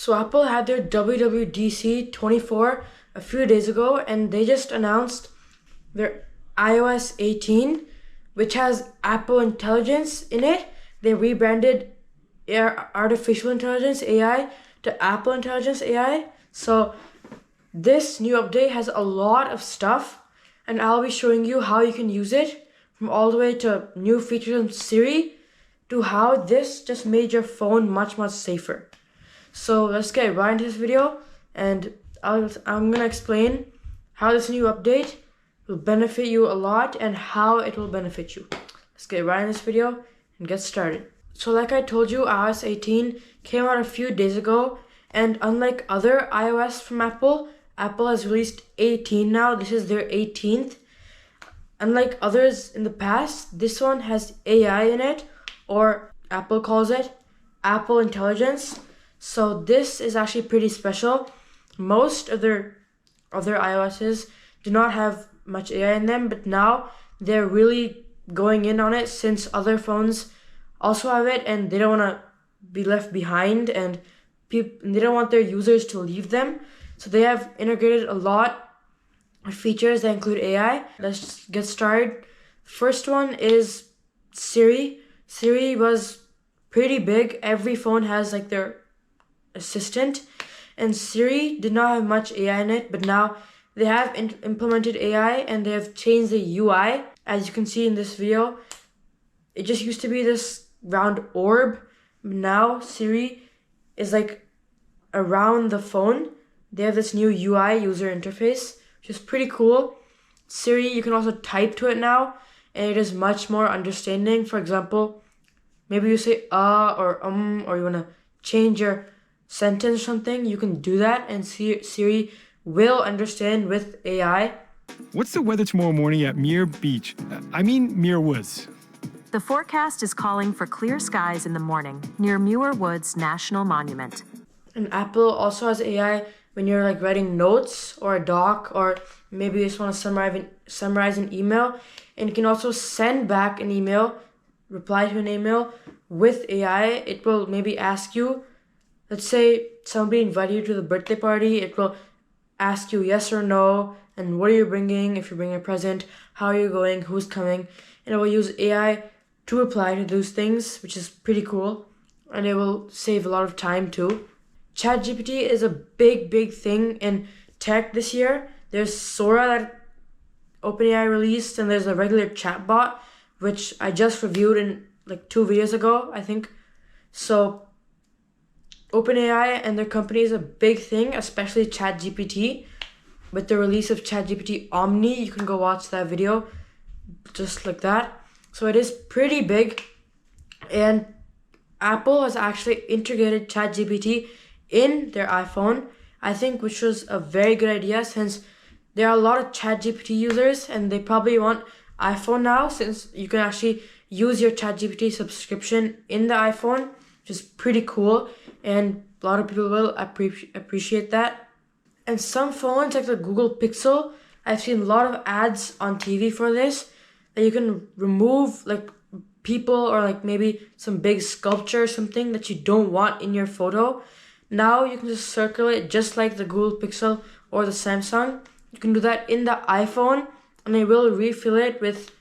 So Apple had their WWDC 24 a few days ago, and they just announced their iOS 18, which has Apple Intelligence in it. They rebranded Artificial Intelligence AI to Apple Intelligence AI. So this new update has a lot of stuff, and I'll be showing you how you can use it, from all the way to new features in Siri to how this just made your phone much safer. So let's get right into this video, and I'm gonna explain how this new update will benefit you a lot and how it will benefit you. Let's get right in this video and get started. So like I told you, iOS 18 came out a few days ago, and unlike other iOS from Apple, Apple has released 18 now. This is their 18th. Unlike others in the past, this one has AI in it, or Apple calls it Apple Intelligence. So this is actually pretty special. Most of their other iOSs do not have much AI in them, but now they're really going in on it, since other phones also have it and they don't want to be left behind, and they don't want their users to leave them. So they have integrated a lot of features that include AI. Let's get started. First one is Siri. Siri was pretty big. Every phone has like their assistant, and Siri did not have much AI in it, but now they have implemented AI and they have changed the UI. As you can see in this video, it just used to be this round orb. Now Siri is like around the phone. They have this new UI, user interface, which is pretty cool. Siri, you can also type to it now, and it is much more understanding. For example, maybe you say or you want to change your sentence or something, you can do that, and Siri will understand with AI. What's the weather tomorrow morning at Muir Beach? Muir Woods. The forecast is calling for clear skies in the morning near Muir Woods National Monument. And Apple also has AI when you're like writing notes or a doc, or maybe you just want to summarize an email, and you can also send back an email, reply to an email with AI. It will maybe ask you, let's say somebody invited you to the birthday party, it will ask you yes or no, and what are you bringing, if you're bringing a present, how are you going, who's coming, and it will use AI to reply to those things, which is pretty cool, and it will save a lot of time too. ChatGPT is a big thing in tech this year. There's Sora that OpenAI released, and there's a regular chatbot, which I just reviewed in like 2 videos ago, I think. So OpenAI and their company is a big thing, especially ChatGPT. With the release of ChatGPT Omni, you can go watch that video, just like that. So it is pretty big, and Apple has actually integrated ChatGPT in their iPhone, I think, which was a very good idea, since there are a lot of ChatGPT users and they probably want iPhone now, since you can actually use your ChatGPT subscription in the iPhone, which is pretty cool, and a lot of people will appreciate that. And some phones, like the Google Pixel, I've seen a lot of ads on TV for this, that you can remove like people or like maybe some big sculpture or something that you don't want in your photo. Now you can just circle it just like the Google Pixel or the Samsung. You can do that in the iPhone, and it will refill it with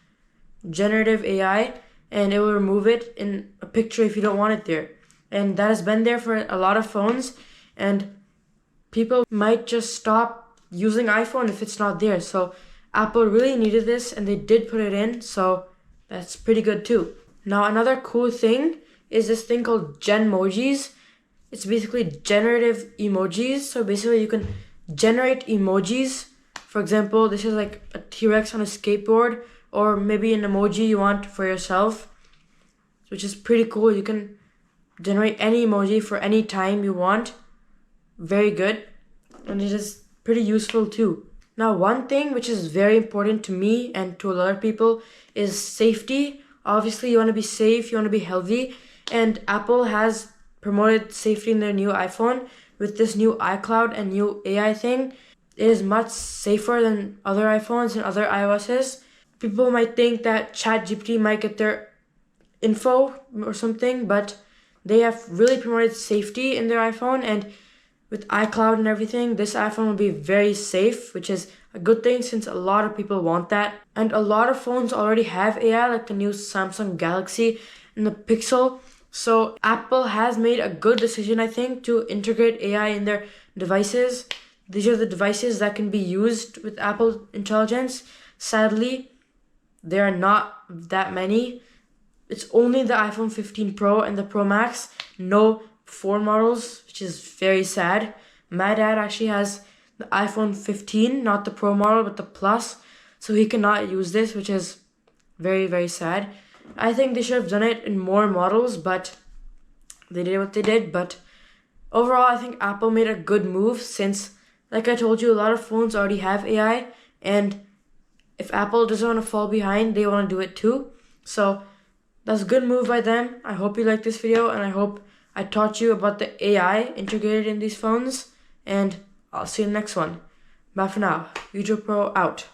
generative AI, and it will remove it in a picture if you don't want it there. And that has been there for a lot of phones, and people might just stop using iPhone if it's not there. So Apple really needed this, and they did put it in, so that's pretty good too. Now another cool thing is this thing called Genmojis. It's basically generative emojis. So basically you can generate emojis. For example, this is like a T-Rex on a skateboard, or maybe an emoji you want for yourself, which is pretty cool. You can generate any emoji for any time you want. Very good. And it is pretty useful too. Now, one thing which is very important to me and to a lot of people is safety. Obviously, you want to be safe, you want to be healthy, and Apple has promoted safety in their new iPhone with this new iCloud and new AI thing. It is much safer than other iPhones and other iOSs. People might think that ChatGPT might get their info or something, but they have really promoted safety in their iPhone, and with iCloud and everything, this iPhone will be very safe, which is a good thing since a lot of people want that. And a lot of phones already have AI, like the new Samsung Galaxy and the Pixel. So Apple has made a good decision, I think, to integrate AI in their devices. These are the devices that can be used with Apple Intelligence. Sadly, there are not that many. It's only the iPhone 15 Pro and the Pro Max, no 4 models, which is very sad. My dad actually has the iPhone 15, not the Pro model, but the Plus, so he cannot use this, which is very, very sad. I think they should have done it in more models, but they did what they did. But overall, I think Apple made a good move since, like I told you, a lot of phones already have AI, and if Apple doesn't want to fall behind, they want to do it too. So that's a good move by them. I hope you liked this video, and I hope I taught you about the AI integrated in these phones, and I'll see you in the next one. Bye for now. Yujo Pro out.